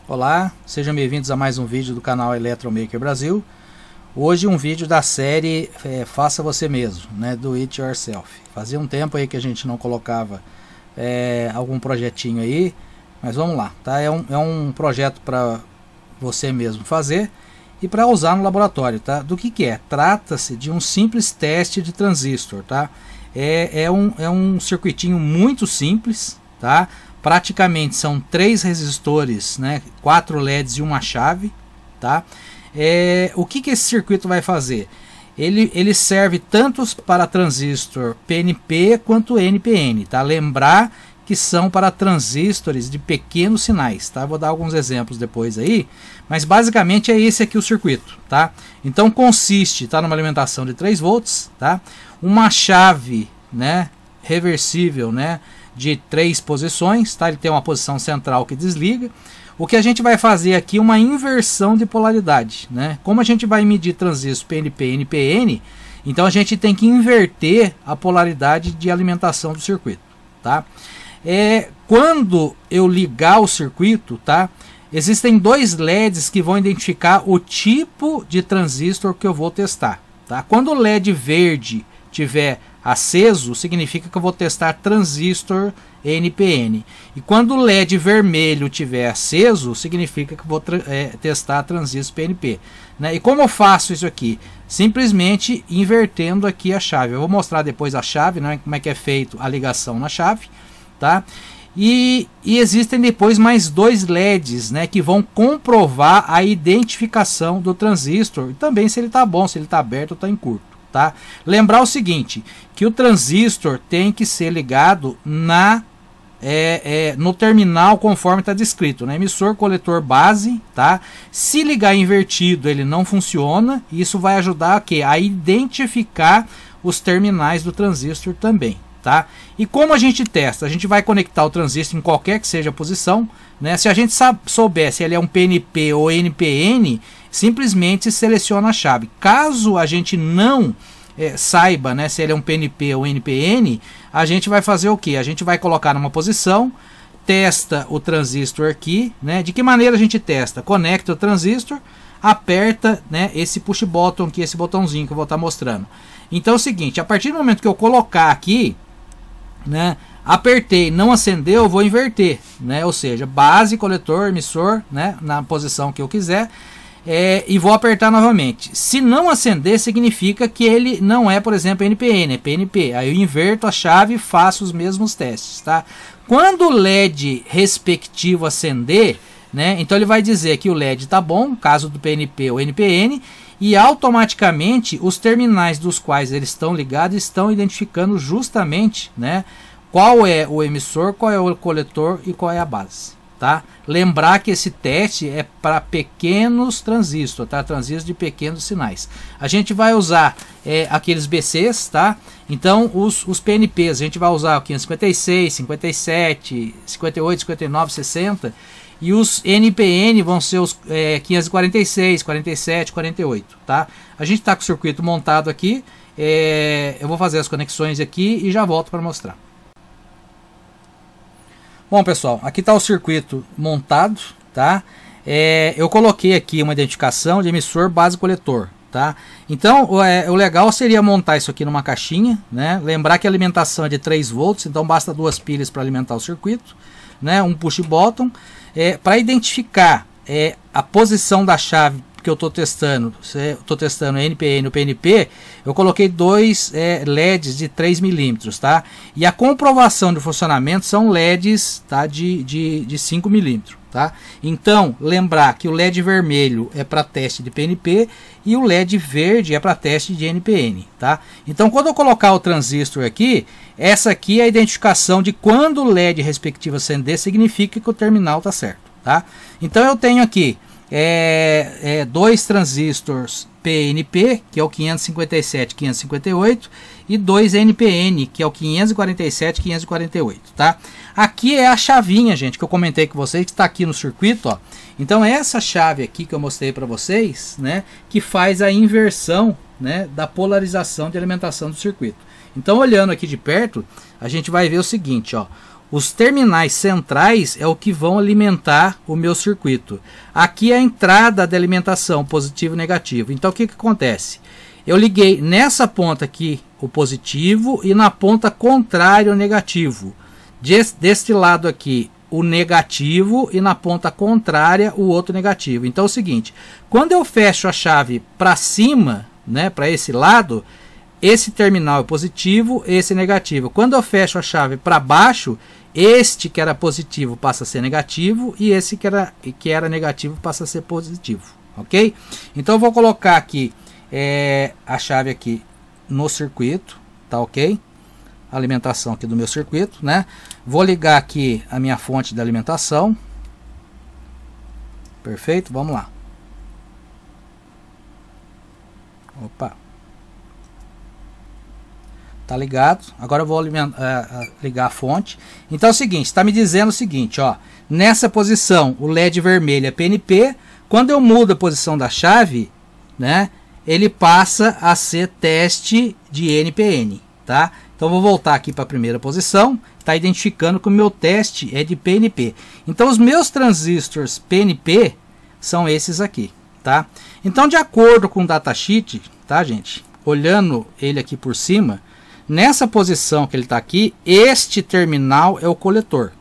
Olá, sejam bem-vindos a mais um vídeo do canal Eletromaker Brasil. Hoje um vídeo da série Faça Você Mesmo, né, do It Yourself. Fazia um tempo aí que a gente não colocava algum projetinho aí, mas vamos lá, tá? É um projeto para você mesmo fazer e para usar no laboratório, tá? Do que é? Trata-se de um simples teste de transistor, tá? É um circuitinho muito simples, tá? Praticamente são 3 resistores, né, 4 LEDs e uma chave, tá? O que esse circuito vai fazer? Ele serve tanto para transistor PNP quanto NPN, tá? Lembrar que são para transistores de pequenos sinais, tá? Vou dar alguns exemplos depois aí, mas basicamente é esse aqui o circuito, tá? Então consiste, tá, numa alimentação de 3 volts, tá? Uma chave, né, reversível, né, de 3 posições, tá? Ele tem uma posição central que desliga. O que a gente vai fazer aqui é uma inversão de polaridade, né? Como a gente vai medir transistor PNP e NPN, então a gente tem que inverter a polaridade de alimentação do circuito, tá? Quando eu ligar o circuito, tá? Existem 2 LEDs que vão identificar o tipo de transistor que eu vou testar, tá? Quando o LED verde tiver aceso, significa que eu vou testar transistor NPN. E quando o LED vermelho tiver aceso, significa que eu vou testar transistor PNP. Né? E como eu faço isso aqui? Simplesmente invertendo aqui a chave. Eu vou mostrar depois a chave, né? Como é que é feito a ligação na chave. Tá? E existem depois mais 2 LEDs, né, que vão comprovar a identificação do transistor. E também se ele está bom, se ele está aberto ou está em curto. Tá? Lembrar o seguinte, que o transistor tem que ser ligado no terminal conforme está descrito, né? Emissor, coletor, base, tá? Se ligar invertido ele não funciona, e isso vai ajudar a identificar os terminais do transistor também, tá? E como a gente testa? A gente vai conectar o transistor em qualquer que seja a posição, né? Se a gente souber se ele é um PNP ou NPN, simplesmente seleciona a chave. Caso a gente não saiba, né, se ele é um PNP ou NPN, a gente vai fazer o que? A gente vai colocar numa posição, testa o transistor aqui, né? De que maneira a gente testa? Conecta o transistor, aperta, né, esse push button aqui, esse botãozinho que eu vou estar mostrando. Então é o seguinte, a partir do momento que eu colocar aqui, né, apertei, não acendeu, eu vou inverter, né? Ou seja, base, coletor, emissor, né, na posição que eu quiser. E vou apertar novamente. Se não acender, significa que ele não é, por exemplo, NPN, é PNP. Aí eu inverto a chave e faço os mesmos testes, tá? Quando o LED respectivo acender, né, então ele vai dizer que o LED está bom, caso do PNP ou NPN, e automaticamente os terminais dos quais eles estão ligados estão identificando justamente, né, qual é o emissor, qual é o coletor e qual é a base. Tá? Lembrar que esse teste é para pequenos transistores, tá? Transistores de pequenos sinais. A gente vai usar aqueles BCs, tá? Então os PNPs a gente vai usar o 556, 57, 58, 59, 60, e os NPN vão ser os 546, 47, 48, tá? A gente está com o circuito montado aqui, eu vou fazer as conexões aqui e já volto para mostrar. Bom, pessoal, aqui está o circuito montado, tá? Eu coloquei aqui uma identificação de emissor, base, coletor, tá? Então, o legal seria montar isso aqui numa caixinha, né? Lembrar que a alimentação é de 3 volts, então basta 2 pilhas para alimentar o circuito, né? Um push button, para identificar a posição da chave que eu estou testando, se eu estou testando NPN ou PNP, eu coloquei 2 LEDs de 3 milímetros, tá? E a comprovação de funcionamento são LEDs, tá, de 5 milímetros, tá? Então, lembrar que o LED vermelho é para teste de PNP e o LED verde é para teste de NPN, tá? Então, quando eu colocar o transistor aqui, essa aqui é a identificação de quando o LED respectivo acender, significa que o terminal está certo, tá? Então, eu tenho aqui 2 transistores PNP, que é o 557 e 558, e 2 NPN, que é o 547 e 548, tá? Aqui é a chavinha, gente, que eu comentei com vocês, que está aqui no circuito, ó. Então essa chave aqui que eu mostrei para vocês, né, que faz a inversão, né, da polarização de alimentação do circuito. Então olhando aqui de perto, a gente vai ver o seguinte, ó. Os terminais centrais é o que vão alimentar o meu circuito. Aqui é a entrada de alimentação, positivo e negativo. Então o que acontece? Eu liguei nessa ponta aqui o positivo e na ponta contrária o negativo. Deste lado aqui o negativo e na ponta contrária o outro negativo. Então é o seguinte, quando eu fecho a chave para cima, né, para esse lado, esse terminal é positivo, esse é negativo. Quando eu fecho a chave para baixo, este que era positivo passa a ser negativo e esse que era negativo passa a ser positivo, ok? Então eu vou colocar aqui a chave aqui no circuito, tá ok? A alimentação aqui do meu circuito, né? Vou ligar aqui a minha fonte de alimentação. Perfeito, vamos lá. Opa. Tá ligado? Agora eu vou ligar a fonte. Então é o seguinte, está me dizendo o seguinte, ó. Nessa posição, o LED vermelho é PNP. Quando eu mudo a posição da chave, né? Ele passa a ser teste de NPN, tá? Então vou voltar aqui para a primeira posição. Está identificando que o meu teste é de PNP. Então os meus transistores PNP são esses aqui, tá? Então de acordo com o datasheet, tá, gente? Olhando ele aqui por cima, nessa posição que ele está aqui, este terminal é o coletor,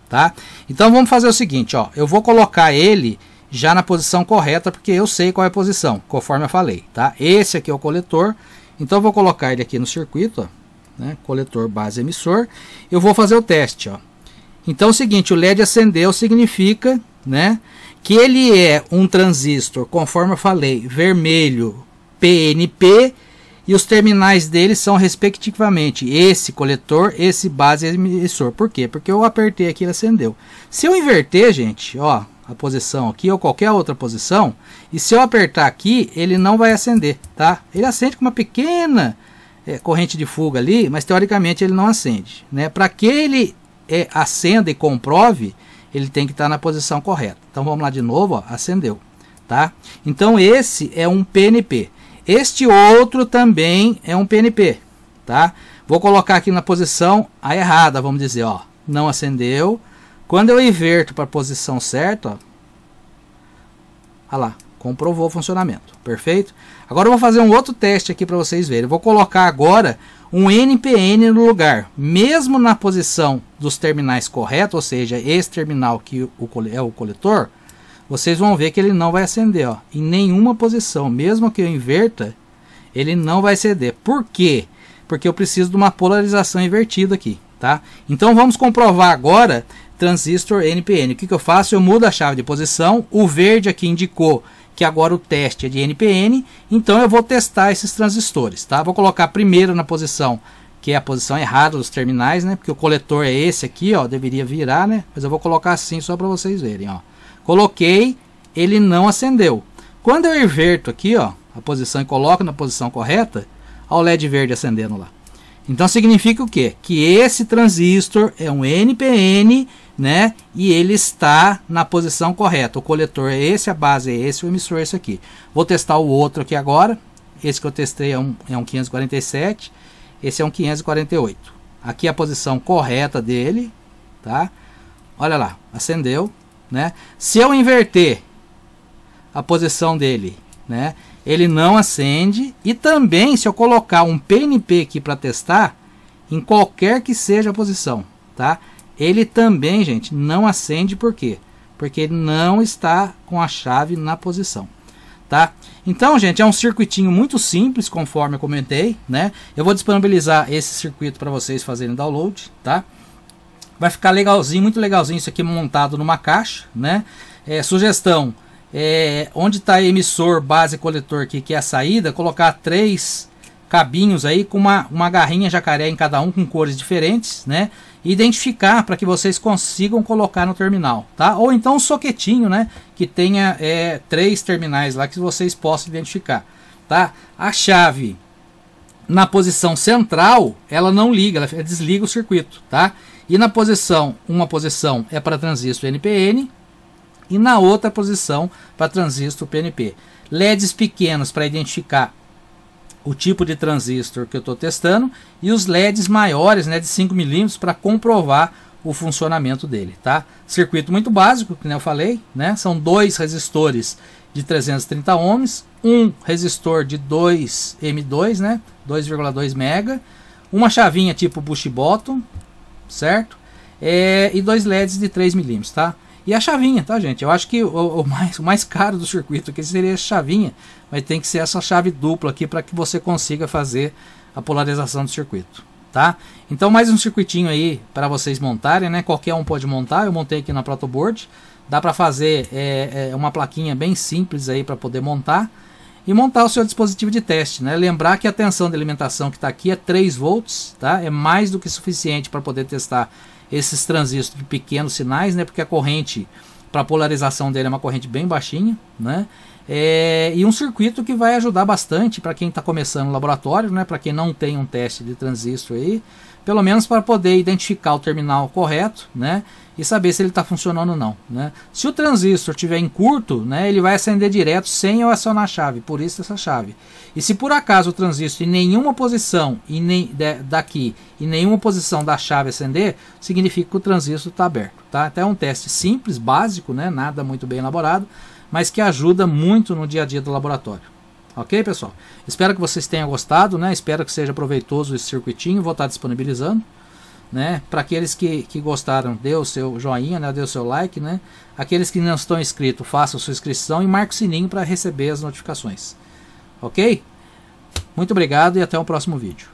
tá? Então vamos fazer o seguinte, ó, eu vou colocar ele já na posição correta, porque eu sei qual é a posição, conforme eu falei, tá? Esse aqui é o coletor, então eu vou colocar ele aqui no circuito, ó, né? Coletor base emissor. Eu vou fazer o teste, ó. Então é o seguinte, o LED acendeu significa, né, que ele é um transistor, conforme eu falei, vermelho PNP. E os terminais dele são respectivamente esse coletor, esse base emissor. Por quê? Porque eu apertei aqui e ele acendeu. Se eu inverter, gente, ó, a posição aqui ou qualquer outra posição, e se eu apertar aqui, ele não vai acender, tá? Ele acende com uma pequena corrente de fuga ali, mas teoricamente ele não acende, né? Para que ele acenda e comprove, ele tem que estar na posição correta. Então vamos lá de novo, ó, acendeu, tá? Então esse é um PNP. Este outro também é um PNP, tá? Vou colocar aqui na posição a errada, vamos dizer, ó, não acendeu. Quando eu inverto para a posição certa, ó, olha lá, comprovou o funcionamento, perfeito? Agora eu vou fazer um outro teste aqui para vocês verem. Eu vou colocar agora um NPN no lugar, mesmo na posição dos terminais corretos, ou seja, esse terminal que é o coletor, vocês vão ver que ele não vai acender, ó, em nenhuma posição. Mesmo que eu inverta, ele não vai acender. Por quê? Porque eu preciso de uma polarização invertida aqui, tá? Então vamos comprovar agora transistor NPN. O que eu faço? Eu mudo a chave de posição. O verde aqui indicou que agora o teste é de NPN. Então eu vou testar esses transistores, tá? Vou colocar primeiro na posição que é a posição errada dos terminais, né? Porque o coletor é esse aqui, ó, deveria virar, né? Mas eu vou colocar assim só para vocês verem, ó. Coloquei, ele não acendeu. Quando eu inverto aqui, ó, a posição e coloco na posição correta, ó, o LED verde acendendo lá. Então significa o quê? Que esse transistor é um NPN, né? E ele está na posição correta. O coletor é esse, a base é esse, o emissor é esse aqui. Vou testar o outro aqui agora. Esse que eu testei é um 547, esse é um 548. Aqui é a posição correta dele, tá? Olha lá, acendeu. Né? Se eu inverter a posição dele, né, ele não acende. E também se eu colocar um PNP aqui para testar, em qualquer que seja a posição, tá? Ele também, gente, não acende. Por quê? Porque ele não está com a chave na posição, tá? Então, gente, é um circuitinho muito simples, conforme eu comentei, né? Eu vou disponibilizar esse circuito para vocês fazerem download, tá? Vai ficar legalzinho, muito legalzinho isso aqui montado numa caixa, né? Sugestão, onde está emissor, base, coletor aqui, que é a saída, colocar 3 cabinhos aí com uma garrinha jacaré em cada um, com cores diferentes, né? E identificar para que vocês consigam colocar no terminal, tá? Ou então um soquetinho, né? Que tenha 3 terminais lá que vocês possam identificar, tá? A chave na posição central, ela não liga, ela desliga o circuito, tá? E na posição, uma posição é para transistor NPN e na outra posição para transistor PNP. LEDs pequenos para identificar o tipo de transistor que eu estou testando e os LEDs maiores, né, de 5 mm para comprovar o funcionamento dele, tá? Circuito muito básico, como eu falei, né? São 2 resistores de 330 ohms, um resistor de 2 M2, né? 2,2 mega, uma chavinha tipo push bottom, certo? E 2 LEDs de 3 milímetros, tá? E a chavinha, tá, gente? Eu acho que o mais caro do circuito aqui seria a chavinha, mas tem que ser essa chave dupla aqui para que você consiga fazer a polarização do circuito, tá? Então mais um circuitinho aí para vocês montarem, né? Qualquer um pode montar. Eu montei aqui na protoboard. Dá para fazer uma plaquinha bem simples aí para poder montar e montar o seu dispositivo de teste, né? Lembrar que a tensão de alimentação que está aqui é 3 volts, tá? É mais do que suficiente para poder testar esses transistores de pequenos sinais, né? Porque a corrente para a polarização dele é uma corrente bem baixinha, né? E um circuito que vai ajudar bastante para quem está começando no laboratório, né? Para quem não tem um teste de transistor aí, pelo menos para poder identificar o terminal correto, né? E saber se ele está funcionando ou não, né? Se o transistor estiver em curto, né, ele vai acender direto sem eu acionar a chave, por isso essa chave. E se por acaso o transistor em nenhuma posição daqui em nenhuma posição da chave acender, significa que o transistor está aberto, tá? Até um teste simples, básico, né? Nada muito bem elaborado, mas que ajuda muito no dia a dia do laboratório. Ok, pessoal? Espero que vocês tenham gostado, né? Espero que seja proveitoso esse circuitinho. Vou estar disponibilizando, né? Para aqueles que gostaram, dê o seu joinha, né? Dê o seu like, né? Aqueles que não estão inscritos, façam sua inscrição e marque o sininho para receber as notificações. Ok? Muito obrigado e até o próximo vídeo.